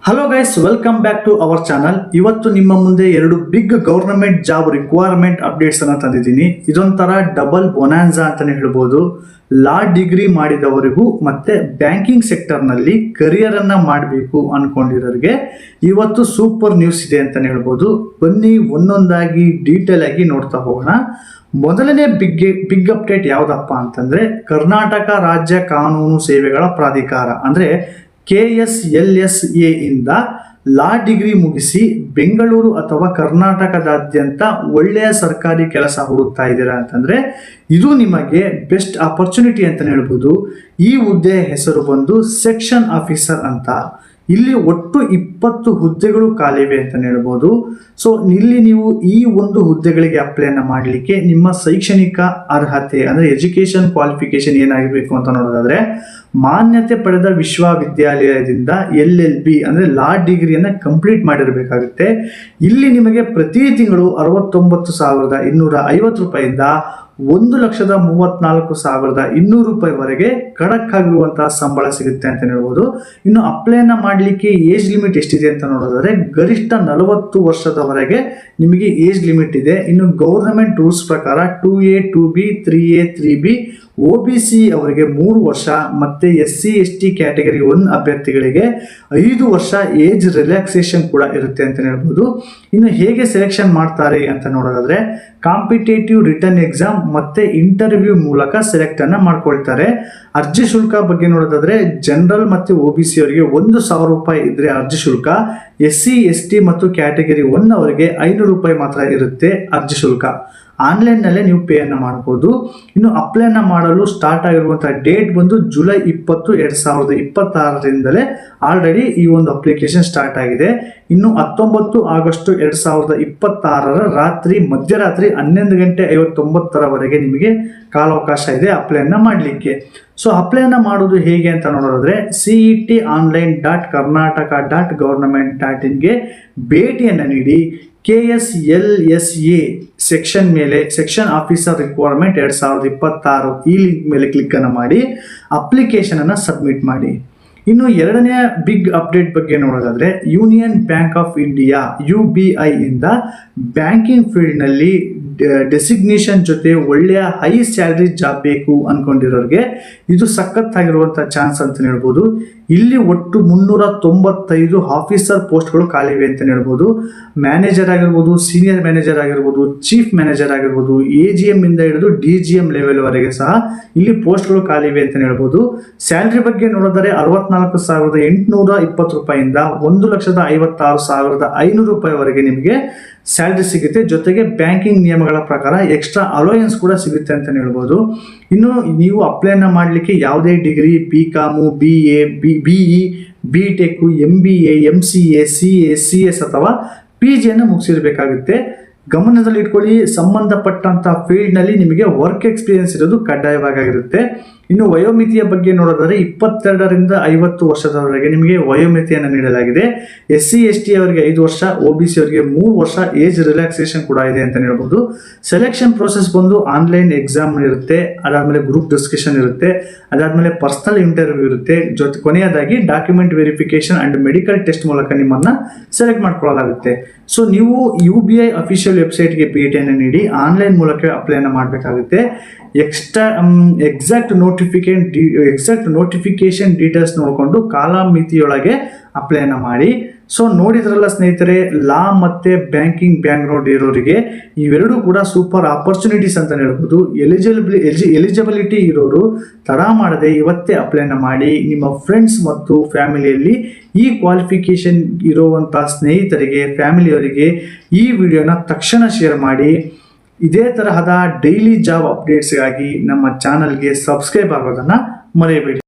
Hello guys, welcome back to our channel. ಇವತ್ತು ನಿಮ್ಮ ಮುಂದೆ ಎರಡು big government job requirement updates ಅನ್ನ ತಂದಿದ್ದೀನಿ. ಇದೊಂಥರ ಡಬಲ್ ಬೊನಾನ್ಸಾ ಅಂತಾನೆ ಹೇಳ್ಬೋದು. ಲಾ ಡಿಗ್ರಿ ಮಾಡಿದವರಿಗೂ ಮತ್ತೆ ಬ್ಯಾಂಕಿಂಗ್ ಸೆಕ್ಟರ್ನಲ್ಲಿ ಕರಿಯರ್ ಅನ್ನ ಮಾಡಬೇಕು ಅನ್ಕೊಂಡಿರೋರಿಗೆ ಇವತ್ತು ಸೂಪರ್ ನ್ಯೂಸ್ ಇದೆ ಅಂತಾನೆ ಹೇಳ್ಬೋದು. ಬನ್ನಿ ಒಂದೊಂದಾಗಿ ಡೀಟೇಲ್ ಆಗಿ ನೋಡ್ತಾ ಹೋಗೋಣ. ಮೊದಲನೇ ಬಿಗ್ ಅಪ್ಡೇಟ್ ಯಾವುದಪ್ಪ ಅಂತಂದ್ರೆ, ಕರ್ನಾಟಕ ರಾಜ್ಯ ಕಾನೂನು ಸೇವೆಗಳ ಪ್ರಾಧಿಕಾರ ಅಂದ್ರೆ KSLSA ಇಂದ ಲಾ ಡಿಗ್ರಿ ಮುಗಿಸಿ ಬೆಂಗಳೂರು ಅಥವಾ ಕರ್ನಾಟಕದಾದ್ಯಂತ ಒಳ್ಳೆಯ ಸರ್ಕಾರಿ ಕೆಲಸ ಹುಡುಕ್ತಾ ಇದ್ದೀರಾ ಅಂತಂದ್ರೆ ಇದು ನಿಮಗೆ ಬೆಸ್ಟ್ ಆಪರ್ಚುನಿಟಿ ಅಂತ ಹೇಳ್ಬೋದು. ಈ ಹುದ್ದೆ ಹೆಸರು ಬಂದು ಸೆಕ್ಷನ್ ಆಫೀಸರ್ ಅಂತ. ಇಲ್ಲಿ ಒಟ್ಟು 20 ಹುದ್ದೆಗಳು ಖಾಲಿವೆ ಅಂತ ಹೇಳ್ಬೋದು. ಸೊ ಇಲ್ಲಿ ನೀವು ಈ ಒಂದು ಹುದ್ದೆಗಳಿಗೆ ಅಪ್ಲೈನ ಮಾಡಲಿಕ್ಕೆ ನಿಮ್ಮ ಶೈಕ್ಷಣಿಕ ಅರ್ಹತೆ ಅಂದ್ರೆ ಎಜುಕೇಶನ್ ಕ್ವಾಲಿಫಿಕೇಶನ್ ಏನಾಗಿರಬೇಕು ಅಂತ ನೋಡೋದಾದ್ರೆ, ಮಾನ್ಯತೆ ಪಡೆದ ವಿಶ್ವವಿದ್ಯಾಲಯದಿಂದ LLB ಅಂದ್ರೆ ಲಾ ಡಿಗ್ರಿಯನ್ನು ಕಂಪ್ಲೀಟ್ ಮಾಡಿರಬೇಕಾಗುತ್ತೆ. ಇಲ್ಲಿ ನಿಮಗೆ ಪ್ರತಿ ತಿಂಗಳು 69,250 ರೂಪಾಯಿಂದ 1,34,200 ರೂಪಾಯಿವರೆಗೆ ಖಡಕ್ ಆಗಿರುವಂತಹ ಸಂಬಳ ಸಿಗುತ್ತೆ ಅಂತ ಹೇಳ್ಬೋದು. ಇನ್ನು ಅಪ್ಲೈನ ಮಾಡಲಿಕ್ಕೆ ಏಜ್ ಲಿಮಿಟ್ ಎಷ್ಟಿದೆ ಅಂತ ನೋಡೋದಾದ್ರೆ, ಗರಿಷ್ಠ 40 ವರ್ಷದವರೆಗೆ ನಿಮಗೆ ಏಜ್ ಲಿಮಿಟ್ ಇದೆ. ಇನ್ನು ಗೌರ್ನಮೆಂಟ್ ರೂಲ್ಸ್ ಪ್ರಕಾರ 2A 2B 3A 3B OBC ಅವರಿಗೆ 3 ವರ್ಷ ಮತ್ತೆ SC ST ಕ್ಯಾಟಗರಿ 1 ಅಭ್ಯರ್ಥಿಗಳಿಗೆ 5 ವರ್ಷ ಏಜ್ ರಿಲ್ಯಾಕ್ಸೇಷನ್ ಕೂಡ ಇರುತ್ತೆ ಅಂತ ಹೇಳ್ಬೋದು. ಇನ್ನು ಹೇಗೆ ಸೆಲೆಕ್ಷನ್ ಮಾಡ್ತಾರೆ ಅಂತ ನೋಡೋದಾದ್ರೆ, ಕಾಂಪಿಟೇಟಿವ್ ರಿಟರ್ನ್ ಎಕ್ಸಾಮ್ ಮತ್ತೆ ಇಂಟರ್ವ್ಯೂ ಮೂಲಕ ಸೆಲೆಕ್ಟ್ ಅನ್ನ ಮಾಡ್ಕೊಳ್ತಾರೆ. ಅರ್ಜಿ ಶುಲ್ಕ ಬಗ್ಗೆ ನೋಡೋದಾದ್ರೆ, ಜನರಲ್ ಮತ್ತೆ OBC ಅವರಿಗೆ 1,000 ರೂಪಾಯಿ ಇದ್ರೆ ಅರ್ಜಿ ಶುಲ್ಕ, SC ST ಮತ್ತು ಕ್ಯಾಟಗರಿ 1 ಅವರಿಗೆ 500 ರೂಪಾಯಿ ಮಾತ್ರ ಇರುತ್ತೆ ಅರ್ಜಿ ಶುಲ್ಕ. ಆನ್ಲೈನ್ ನಲ್ಲೇ ನೀವು ಪೇ ಅನ್ನ ಮಾಡಬಹುದು. ಇನ್ನು ಅಪ್ಲೈನ ಮಾಡಲು ಸ್ಟಾರ್ಟ್ ಆಗಿರುವಂತಹ ಡೇಟ್ ಬಂದು ಜುಲೈ 20, 2026ರಿಂದಲೇ ಆಲ್ರೆಡಿ ಈ ಒಂದು ಅಪ್ಲಿಕೇಶನ್ ಸ್ಟಾರ್ಟ್ ಆಗಿದೆ. ಇನ್ನು 19 ಆಗಸ್ಟ್ 2026 ಮಧ್ಯರಾತ್ರಿ 11:59 ನಿಮಗೆ ಕಾಲಾವಕಾಶ ಇದೆ ಅಪ್ಲೈನ ಮಾಡಲಿಕ್ಕೆ. ಸೊ ಅಪ್ಲೈನ ಮಾಡೋದು ಹೇಗೆ ಅಂತ ನೋಡೋದಾದ್ರೆ, cet.online.karnataka.government.in ಭೇಟಿಯನ್ನು ನೀಡಿ KSLSA ಸೆಕ್ಷನ್ ಮೇಲೆ ಸೆಕ್ಷನ್ ಆಫೀಸರ್ ರಿಕ್ವೈರ್ಮೆಂಟ್ 2026 ಈ ಲಿಂಕ್ ಮೇಲೆ ಕ್ಲಿಕ್ ಅನ್ನು ಮಾಡಿ ಅಪ್ಲಿಕೇಶನ್ ಅನ್ನು ಸಬ್ಮಿಟ್ ಮಾಡಿ. ಇನ್ನು ಎರಡನೇ ಬಿಗ್ ಅಪ್ಡೇಟ್ ಬಗ್ಗೆ ನೋಡೋದಾದ್ರೆ, union bank of India UBI ಇಂದ ಬ್ಯಾಂಕಿಂಗ್ ಫೀಲ್ಡ್ ನಲ್ಲಿ ಡೆಸಿಗ್ನೇಷನ್ ಜೊತೆ ಒಳ್ಳೆಯ ಹೈ ಸ್ಯಾಲರಿ ಜಾಬ್ ಬೇಕು ಅನ್ಕೊಂಡಿರೋರಿಗೆ ಇದು ಸಖತ್ತಾಗಿರುವಂತಹ ಚಾನ್ಸ್ ಅಂತ ಹೇಳ್ಬೋದು. ಇಲ್ಲಿ ಒಟ್ಟು 395 ಆಫೀಸರ್ ಪೋಸ್ಟ್ಗಳು ಖಾಲಿವೆ ಅಂತ ಹೇಳ್ಬೋದು. ಮ್ಯಾನೇಜರ್ ಆಗಿರ್ಬೋದು, ಸೀನಿಯರ್ ಮ್ಯಾನೇಜರ್ ಆಗಿರ್ಬೋದು, ಚೀಫ್ ಮ್ಯಾನೇಜರ್ ಆಗಿರ್ಬೋದು, AGM ಇಂದ ಹಿಡಿದು DGM ಲೆವೆಲ್ ವರೆಗೆ ಸಹ ಇಲ್ಲಿ ಪೋಸ್ಟ್ಗಳು ಖಾಲಿವೆ ಅಂತ ಹೇಳ್ಬೋದು. ಸ್ಯಾಲರಿ ಬಗ್ಗೆ ನೋಡಿದರೆ 64,820 ರೂಪಾಯಿಂದ 1,56,500 ರೂಪಾಯಿವರೆಗೆ ನಿಮಗೆ ಸ್ಯಾಲರಿ ಸಿಗುತ್ತೆ. ಜೊತೆಗೆ ಬ್ಯಾಂಕಿಂಗ್ ನಿಯಮಗಳ ಪ್ರಕಾರ ಎಕ್ಸ್ಟ್ರಾ ಅಲೋಯನ್ಸ್ ಕೂಡ ಸಿಗುತ್ತೆ ಅಂತ ಹೇಳ್ಬೋದು. ಇನ್ನು ನೀವು ಅಪ್ಲೈನ ಮಾಡಲಿಕ್ಕೆ ಯಾವುದೇ degree BCom, BA, BE, BTech, MBA, MCA, CA, CS ಅಥವಾ PG ಅನ್ನು ಮುಗಿಸಿರ್ಬೇಕಾಗುತ್ತೆ. ಗಮನದಲ್ಲಿ ಇಟ್ಕೊಳ್ಳಿ, ಸಂಬಂಧಪಟ್ಟಂತಹ ಫೀಲ್ಡ್ ನಲ್ಲಿ ನಿಮಗೆ ವರ್ಕ್ ಎಕ್ಸ್ಪೀರಿಯನ್ಸ್ ಇರೋದು ಕಡ್ಡಾಯವಾಗಿರುತ್ತೆ. ಇನ್ನು ವಯೋಮಿತಿಯ ಬಗ್ಗೆ ನೋಡೋದಾದ್ರೆ 22ರಿಂದ 50 ವರ್ಷದವರೆಗೆ ನಿಮಗೆ ವಯೋಮಿತಿಯನ್ನು ನೀಡಲಾಗಿದೆ. SC ST ಅವರಿಗೆ 5 ವರ್ಷ, OBC ಅವರಿಗೆ 3 ವರ್ಷ ಏಜ್ ರಿಲ್ಯಾಕ್ಸೇಷನ್ ಕೂಡ ಇದೆ ಅಂತ ಹೇಳ್ಬೋದು. ಸೆಲೆಕ್ಷನ್ ಪ್ರೋಸೆಸ್ ಬಂದು ಆನ್ಲೈನ್ ಎಕ್ಸಾಮ್ ಇರುತ್ತೆ, ಅದಾದ್ಮೇಲೆ ಗ್ರೂಪ್ ಡಿಸ್ಕಷನ್ ಇರುತ್ತೆ, ಅದಾದ್ಮೇಲೆ ಪರ್ಸನಲ್ ಇಂಟರ್ವ್ಯೂ ಇರುತ್ತೆ, ಜೊತೆ ಕೊನೆಯದಾಗಿ document verification and medical test ಮೂಲಕ ನಿಮ್ಮನ್ನ ಸೆಲೆಕ್ಟ್ ಮಾಡ್ಕೊಳ್ಳಲಾಗುತ್ತೆ. ಸೊ ನೀವು UBI ಅಫಿಷಿಯಲ್ ವೆಬ್ಸೈಟ್ಗೆ ಭೇಟಿಯನ್ನು ನೀಡಿ ಆನ್ಲೈನ್ ಮೂಲಕ ಅಪ್ಲೈನ ಮಾಡಬೇಕಾಗುತ್ತೆ. ಎಕ್ಸಾಕ್ಟ್ ನೋಟಿಫಿಕೇಶನ್ ಡೀಟೇಲ್ಸ್ ನೋಡಿಕೊಂಡು ಕಾಲಮಿತಿಯೊಳಗೆ ಅಪ್ಲೈನ ಮಾಡಿ. ಸೊ ನೋಡಿದ್ರಲ್ಲ ಸ್ನೇಹಿತರೆ, ಲಾ ಮತ್ತೆ ಬ್ಯಾಂಕಿಂಗ್ ಬ್ಯಾಕ್ಗ್ರೌಂಡ್ ಇರೋರಿಗೆ ಇವೆರಡೂ ಕೂಡ ಸೂಪರ್ ಆಪರ್ಚುನಿಟೀಸ್ ಅಂತ ಹೇಳ್ಬೋದು. ಎಲಿಜಿಬಿಲಿಟಿ ಇರೋರು ತಡ ಮಾಡದೆ ಇವತ್ತೇ ಅಪ್ಲೈನ ಮಾಡಿ ನಿಮ್ಮ ಫ್ರೆಂಡ್ಸ್ ಮತ್ತು ಫ್ಯಾಮಿಲಿಯಲ್ಲಿ ಈ ಕ್ವಾಲಿಫಿಕೇಶನ್ ಇರುವಂತಹ ಸ್ನೇಹಿತರಿಗೆ, ಫ್ಯಾಮಿಲಿಯವರಿಗೆ ಈ ವಿಡಿಯೋನ ತಕ್ಷಣ ಶೇರ್ ಮಾಡಿ. ಇದೇ ತರಹದ ಡೈಲಿ ಜಾಬ್ ಅಪ್ಡೇಟ್ಸ್ಗಾಗಿ ನಮ್ಮ ಚಾನಲ್ಗೆ ಸಬ್ಸ್ಕ್ರೈಬ್ ಆಗೋದನ್ನು ಮರೆಯಬೇಡಿ.